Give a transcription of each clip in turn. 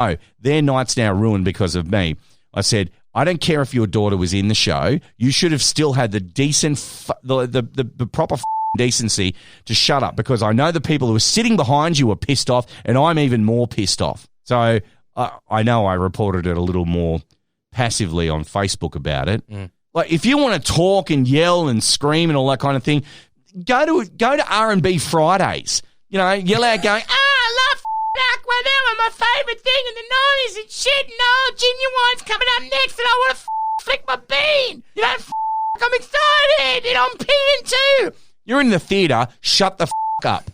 no, their night's now ruined because of me. I said, I don't care if your daughter was in the show. You should have still had the decent, the proper decency to shut up, because I know the people who were sitting behind you were pissed off, and I'm even more pissed off. So I know I reported it a little more passively on Facebook about it. Like, if you want to talk and yell and scream and all that kind of thing, go to R&B Fridays. You know, yell out going, I love Aqua, they were my favourite thing in the 90s and shit. No, Genuine's coming up next and I want to flick my bean. You know, I'm excited and I'm peeing too. You're in the theatre, shut the up.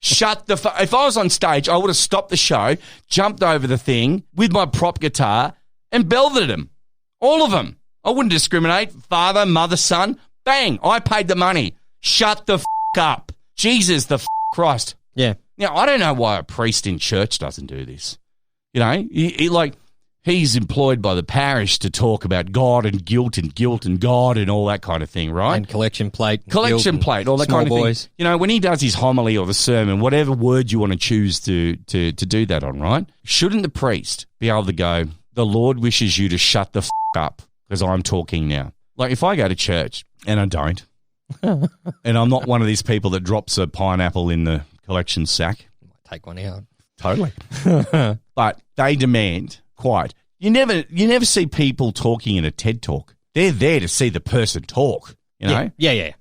If I was on stage, I would have stopped the show, jumped over the thing with my prop guitar and belted them. All of them. I wouldn't discriminate. Father, mother, son. Bang. I paid the money. Shut the up. Jesus the Christ. Yeah. Now, I don't know why a priest in church doesn't do this. You know, he's employed by the parish to talk about God and guilt and God and all that kind of thing, right? And collection plate. All that kind of boys. thing. You know, when he does his homily or the sermon, whatever word you want to choose to do that on, right? Shouldn't the priest be able to go, the Lord wishes you to shut the up because I'm talking now? Like, if I go to church, and I don't, and I'm not one of these people that drops a pineapple in the collection sack. Take one out. Totally. But they demand quiet. You never see people talking in a TED Talk. They're there to see the person talk, you know? Yeah.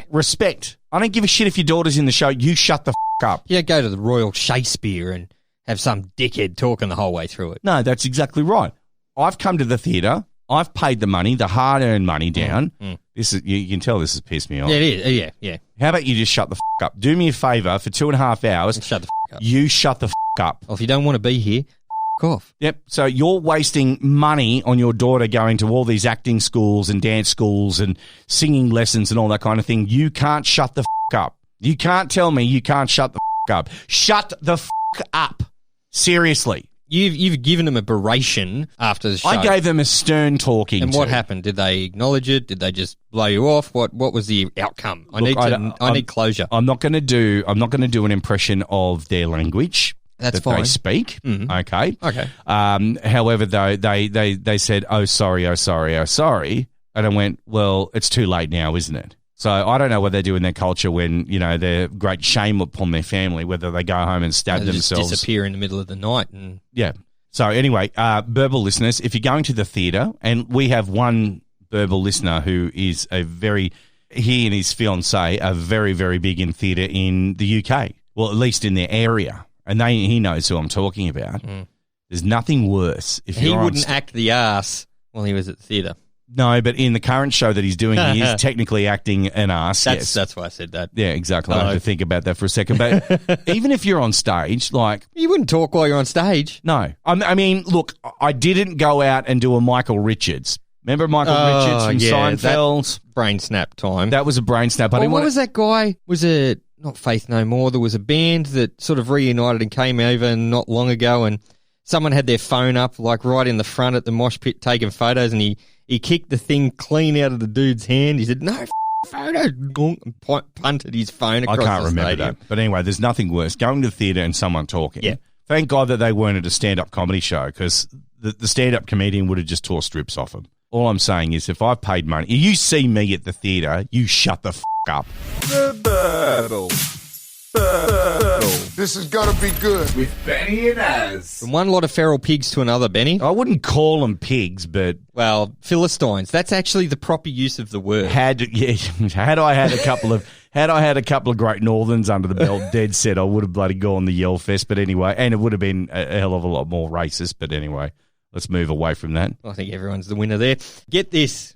Respect. I don't give a shit if your daughter's in the show. You shut the up. Yeah, go to the Royal Shakespeare and have some dickhead talking the whole way through it. No, that's exactly right. I've come to the theatre. I've paid the money, the hard-earned money down. This is, you can tell this has pissed me off. Yeah, it is. Yeah. How about you just shut the up? Do me a favour for 2.5 hours. And shut the up. You shut the up. Well, if you don't want to be here, off. Yep. So you're wasting money on your daughter going to all these acting schools and dance schools and singing lessons and all that kind of thing. You can't shut the up. You can't tell me you can't shut the up. Shut the up. Seriously. You've given them a beration after the show. I gave them a stern talking. And what happened? Did they acknowledge it? Did they just blow you off? What was the outcome? I need closure. I'm not going to do an impression of their language. That's that fine. They speak. Mm-hmm. Okay. However, though, they said, "Oh, sorry," and I went, "Well, it's too late now, isn't it?" So I don't know what they do in their culture when, you know, they're great shame upon their family, whether they go home and stab themselves. Just disappear in the middle of the night. Yeah. So anyway, Burble listeners, if you're going to the theatre, and we have one Burble listener who is he and his fiancée are very, very big in theatre in the UK. Well, at least in their area. And he knows who I'm talking about. There's nothing worse. If he wouldn't act the arse while he was at the theatre. No, but in the current show that he's doing, he is technically acting an arse. That's why I said that. Yeah, exactly. I have to think about that for a second. But even if you're on stage, like... You wouldn't talk while you're on stage. No. I mean, look, I didn't go out and do a Michael Richards. Remember Michael Richards from Seinfeld? Brain snap time. That was a brain snap. What was that guy? Was it not Faith No More? There was a band that sort of reunited and came over not long ago, and someone had their phone up like right in the front at the mosh pit taking photos, and he kicked the thing clean out of the dude's hand. He said, "No photo," and punted his phone across the stadium. I can't remember that. But anyway, there's nothing worse. Going to the theatre and someone talking. Yeah. Thank God that they weren't at a stand-up comedy show, because the stand-up comedian would have just tore strips off him. All I'm saying is, if I've paid money, you see me at the theatre, you shut the up. The Battle. This is going to be good. With Benny and Az. From one lot of feral pigs to another, Benny. I wouldn't call them pigs, but... Well, Philistines. That's actually the proper use of the word. Had I had a couple of Great Northerns under the belt, dead set, I would have bloody gone the yell fest. But anyway, and it would have been a hell of a lot more racist. But anyway, let's move away from that. I think everyone's the winner there. Get this.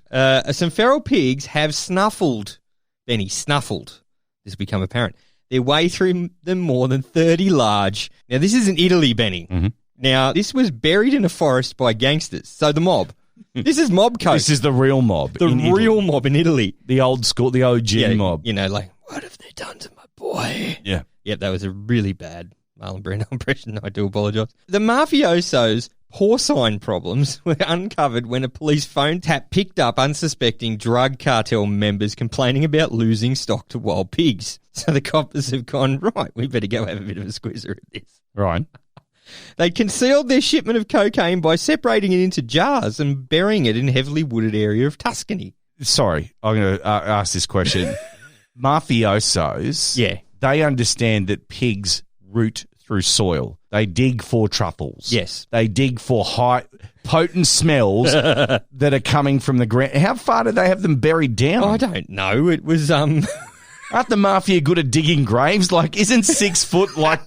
Some feral pigs have snuffled. Benny, snuffled. This has become apparent. Their way through them more than 30 large. Now, this is in Italy, Benny. Mm-hmm. Now, this was buried in a forest by gangsters. So the mob. This is mob coach. This is the real mob. The real mob in Italy. The old school, the OG mob. You know, like, what have they done to my boy? Yeah. Yep, that was a really bad Marlon Brando impression. I do apologise. The mafioso's porcine problems were uncovered when a police phone tap picked up unsuspecting drug cartel members complaining about losing stock to wild pigs. So the coppers have gone, right, we better go have a bit of a squeezer at this. Right. They concealed their shipment of cocaine by separating it into jars and burying it in a heavily wooded area of Tuscany. Sorry, I'm going to ask this question. Mafiosos, Yeah. they understand that pigs root through soil. They dig for truffles. Yes. They dig for high, potent smells that are coming from the ground. How far do they have them buried down? I don't know. It was Aren't the mafia good at digging graves? Like, isn't 6 foot like...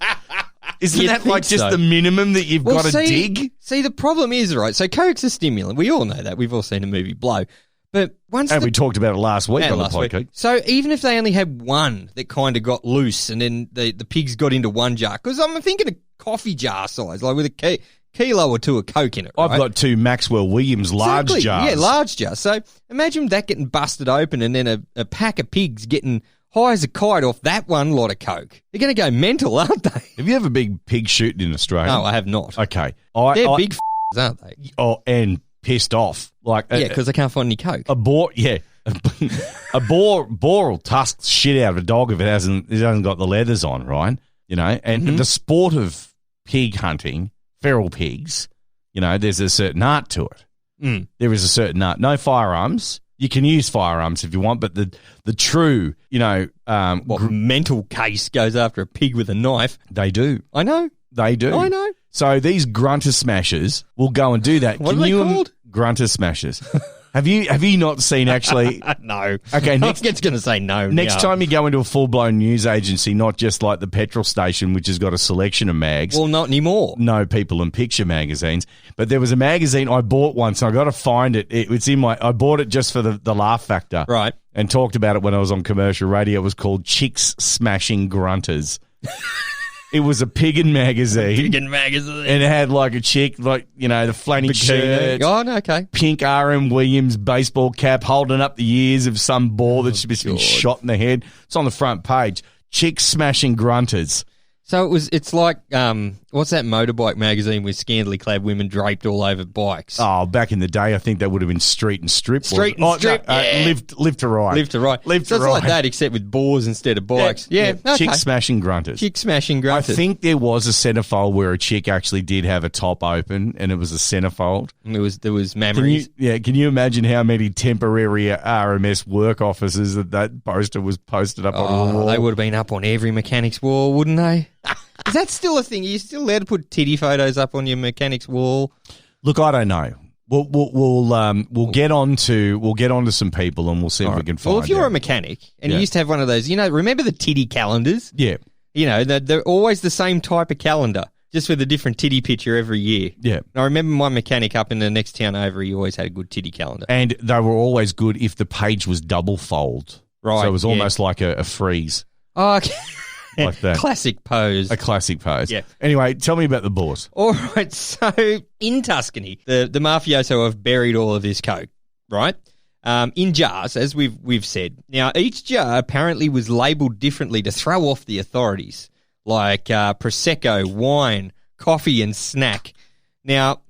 Isn't You'd that think like just so. the minimum that you've got to dig? See, the problem is, right, so coke's a stimulant. We all know that. We've all seen the movie Blow. But once And we talked about it last week on the podcast. So even if they only had one that kind of got loose and then the pigs got into one jar, because I'm thinking a coffee jar size, like with a kilo or two of coke in it, right? I've got 2 Maxwell Williams large Exactly. jars. Yeah, large jars. So imagine that getting busted open and then a pack of pigs getting high as a kite off that one lot of coke. They're going to go mental, aren't they? Have you ever big pig shooting in Australia? No, I have not. Okay. They're big aren't they? Oh, and pissed off. Like Yeah, because they can't find any coke. a boar, yeah. A boar will tusk shit out of a dog if it hasn't got the leathers on, right? You know, and the sport of pig hunting, feral pigs, you know, there's a certain art to it. There is a certain art. No firearms. You can use firearms if you want, but the true, you know, Mental case goes after a pig with a knife. they do. I know. They do. I know. So these grunter smashers will go and do that. What are they called? Grunter smashers. Have you not seen actually? No. Okay, I'm next just going to say no. next now. time you go into a full blown news agency, not just like the petrol station, which has got a selection of mags. Well, not anymore. No people and picture magazines, but there was a magazine I bought once. And I got to find it. It's in I bought it just for the laugh factor, Right. And talked about it when I was on commercial radio. It was called Chicks Smashing Grunters. It was a piggin magazine. Piggin magazine. And it had like a chick, like, you know, the flanny shirt, Oh, no, okay. pink R.M. Williams baseball cap, holding up the ears of some ball that's just been shot in the head. It's on the front page. Chicks Smashing Grunters. So it's like, what's that motorbike magazine with scantily clad women draped all over bikes? Oh, back in the day, I think that would have been Street and Strip. Street and Strip, yeah. Live to Ride. Live to Ride. Live so to it's Ride. like that, except with boars instead of bikes. Yeah. Okay. Chick Smashing Grunters. Chick Smashing I Grunters. think there was a centerfold where a chick actually did have a top open, and it was a centerfold. There was Can memories. can you imagine how many temporary RMS work offices that poster was posted up on the wall? They would have been up on every mechanic's wall, wouldn't they? Is that still a thing? Are you still allowed to put titty photos up on your mechanic's wall? Look, I don't know. We'll get on to some people and we'll see if we can find. Well, if you're out. a mechanic and you used to have one of those, you know, remember the titty calendars? Yeah. You know, they're always the same type of calendar, just with a different titty picture every year. Yeah. And I remember my mechanic up in the next town over, he always had a good titty calendar. And they were always good if the page was double fold. Right, So it was yeah. almost like a freeze. Oh, okay. Like that. Classic pose. A classic pose. Yeah. Anyway, tell me about the boars. All right, so in Tuscany, the mafioso have buried all of this coke, right? In jars, as we've said. Now, each jar apparently was labelled differently to throw off the authorities, like Prosecco, wine, coffee, and snack. Now,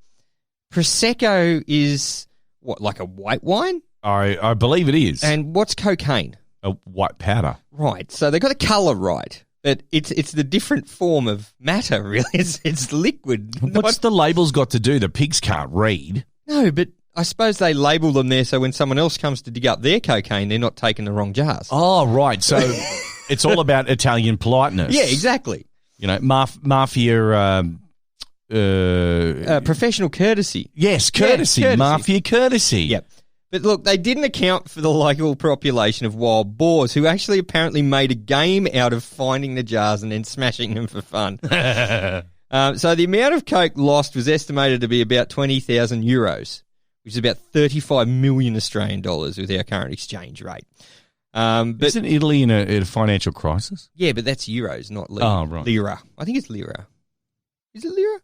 Prosecco is what, like a white wine? I believe it is. And what's cocaine? A white powder. Right, so they got the colour right. But it's the different form of matter, really. It's liquid. What's the labels got to do? The pigs can't read. No, but I suppose they label them there so when someone else comes to dig up their cocaine, they're not taking the wrong jars. Oh, right. So it's all about Italian politeness. Yeah, exactly. You know, mafia. Professional courtesy. Yes, courtesy. Yeah, courtesy. Mafia courtesy. Yep. But look, they didn't account for the local population of wild boars who actually apparently made a game out of finding the jars and then smashing them for fun. So the amount of coke lost was estimated to be about 20,000 euros, which is about 35 million Australian dollars with our current exchange rate. But Isn't Italy in a financial crisis? yeah, but that's euros, not lira. Oh, right. Lira. I think it's lira. Is it lira?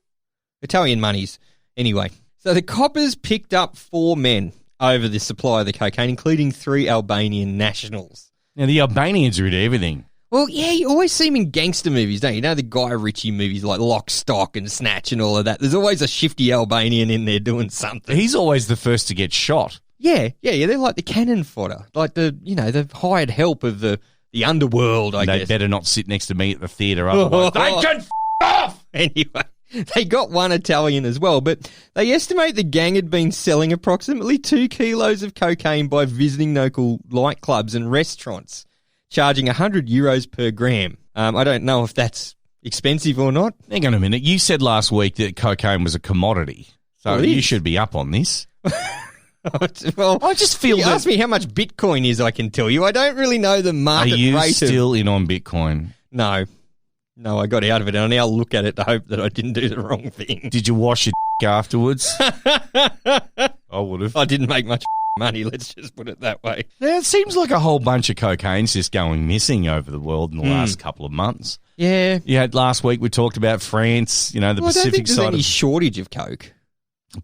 Italian monies. Anyway, so the coppers picked up 4 men over the supply of the cocaine, including 3 Albanian nationals. Now, the Albanians are into everything. Well, yeah, you always see them in gangster movies, don't you? You know the Guy Ritchie movies like Lock, Stock and Snatch and all of that. There's always a shifty Albanian in there doing something. He's always the first to get shot. Yeah. They're like the cannon fodder, like the hired help of the underworld, I They guess. better not sit next to me at the theatre, otherwise they can f*** off! Anyway, They got one Italian as well, but they estimate the gang had been selling approximately 2 kilos of cocaine by visiting local nightclubs and restaurants, charging €100 per gram. I don't know if that's expensive or not. Hang on a minute. You said last week that cocaine was a commodity, so you should be up on this. Well, I just feel you ask me how much Bitcoin is, I can tell you. I don't really know the market rate. Are you rate still in on Bitcoin? No, I got out of it, and I now look at it to hope that I didn't do the wrong thing. Did you wash your afterwards? I would have. I didn't make much money, let's just put it that way. Yeah, it seems like a whole bunch of cocaine's just going missing over the world in the last couple of months. Yeah. Yeah, last week we talked about France, the Pacific I don't think side. there's any shortage of coke.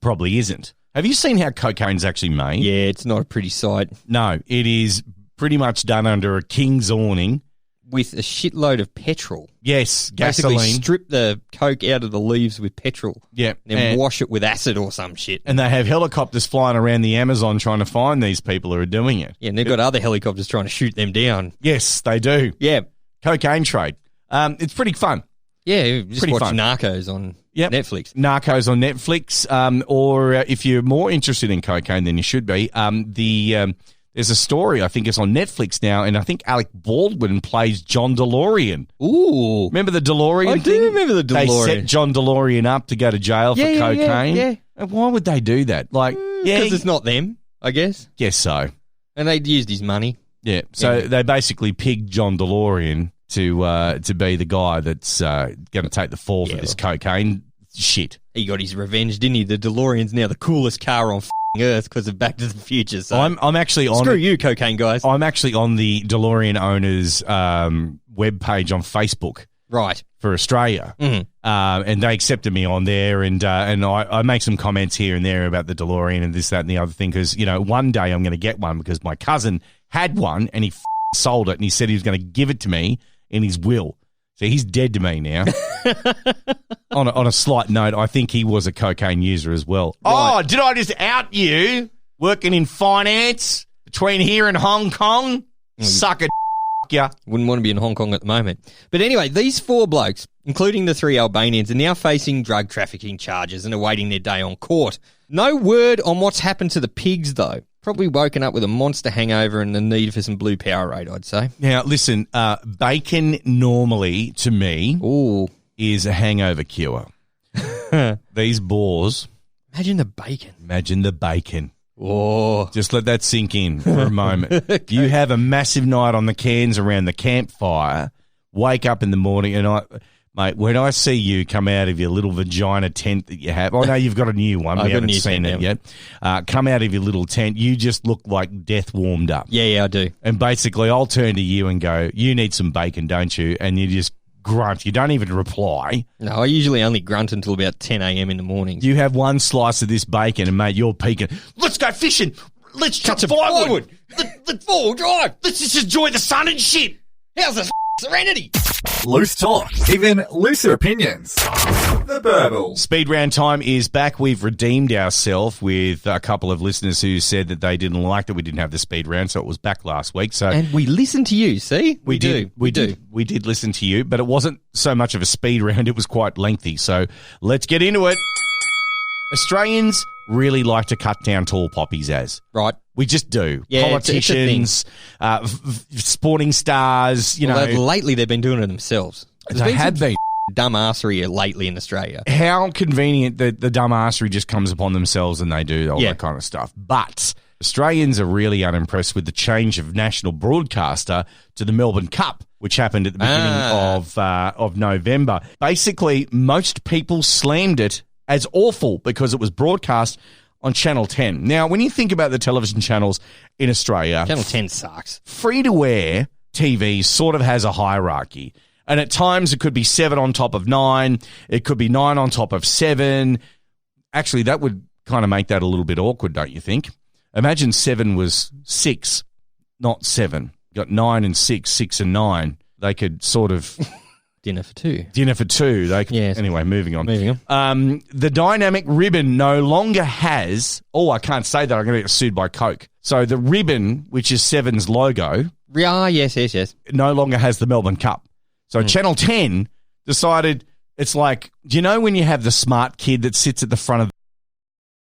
Probably isn't. Have you seen how cocaine's actually made? Yeah, it's not a pretty sight. No, it is pretty much done under a king's awning. With a shitload of petrol. Yes, Basically gasoline. strip the coke out of the leaves with petrol. Yeah. And wash it with acid or some shit. And they have helicopters flying around the Amazon trying to find these people who are doing it. Yeah, and they've got other helicopters trying to shoot them down. Yes, they do. Yeah. Cocaine trade. It's pretty fun. Yeah, just Pretty watch fun. Narcos on Netflix. Narcos on Netflix. Or if you're more interested in cocaine than you should be, there's a story, I think it's on Netflix now, and I think Alec Baldwin plays John DeLorean. Ooh. Remember the DeLorean I thing? do remember the DeLorean. They set John DeLorean up to go to jail for cocaine. Yeah. And why would they do that? Because it's not them, I guess. Guess so. And they used his money. Yeah, so they basically pigged John DeLorean to be the guy that's going to take the fall for this cocaine shit. He got his revenge, didn't he? The DeLorean's now the coolest car on Earth because of Back to the Future. So I'm actually on. Screw you, cocaine guys. I'm actually on the DeLorean owners' webpage on Facebook. Right. For Australia. Mm-hmm. And they accepted me on there, and I make some comments here and there about the DeLorean and this, that, and the other thing, because, one day I'm going to get one because my cousin had one and he sold it, and he said he was going to give it to me in his will. So he's dead to me now. On a slight note, I think he was a cocaine user as well. Right. Oh, did I just out you? Working in finance between here and Hong Kong? Suck it, ya. Wouldn't want to be in Hong Kong at the moment. But anyway, these 4 blokes, including the 3 Albanians, are now facing drug trafficking charges and awaiting their day on court. No word on what's happened to the pigs, though. Probably woken up with a monster hangover and the need for some blue Powerade, I'd say. Now, listen, bacon normally, to me, is a hangover cure. These boars. Imagine the bacon. Oh. Just let that sink in for a moment. Okay. You have a massive night on the cans around the campfire, wake up in the morning, and mate, when I see you come out of your little vagina tent that you have, I know you've got a new one. We haven't seen it yet. Come out of your little tent, you just look like death warmed up. Yeah, I do. And basically, I'll turn to you and go, you need some bacon, don't you? And you just grunt. You don't even reply. No, I usually only grunt until about 10 a.m. in the morning. You have one slice of this bacon, and, mate, you're peeking. Let's go fishing. Let's cut some firewood. Let's four-wheel drive. Let's just enjoy the sun and shit. How's this serenity? Loose talk, even looser opinions. The Burble. Speed round time is back. We've redeemed ourselves with a couple of listeners who said that they didn't like that we didn't have the speed round, so it was back last week. And we listened to you, see? We did listen to you, but it wasn't so much of a speed round. It was quite lengthy. So let's get into it. Australians really like to cut down tall poppies, right? We just do. Yeah, politicians, sporting stars, lately they've been doing it themselves. They have been. Dumbassery lately in Australia. How convenient that the dumbassery just comes upon themselves and they do all that kind of stuff. But Australians are really unimpressed with the change of national broadcaster to the Melbourne Cup, which happened at the beginning of November. Basically, most people slammed it as awful because it was broadcast on Channel 10. Now, when you think about the television channels in Australia, Channel 10 sucks. Free-to-air TV sort of has a hierarchy. And at times it could be 7 on top of 9. It could be 9 on top of 7. Actually, that would kind of make that a little bit awkward, don't you think? Imagine 7 was 6, not 7. You got 9 and 6, 6 and 9. They could sort of... Dinner for two. They could, Anyway, moving on. The dynamic ribbon no longer has... Oh, I can't say that. I'm going to get sued by Coke. So the ribbon, which is 7's logo... Yes. No longer has the Melbourne Cup. So Channel 10 decided It's like, do you know when you have the smart kid that sits at the front of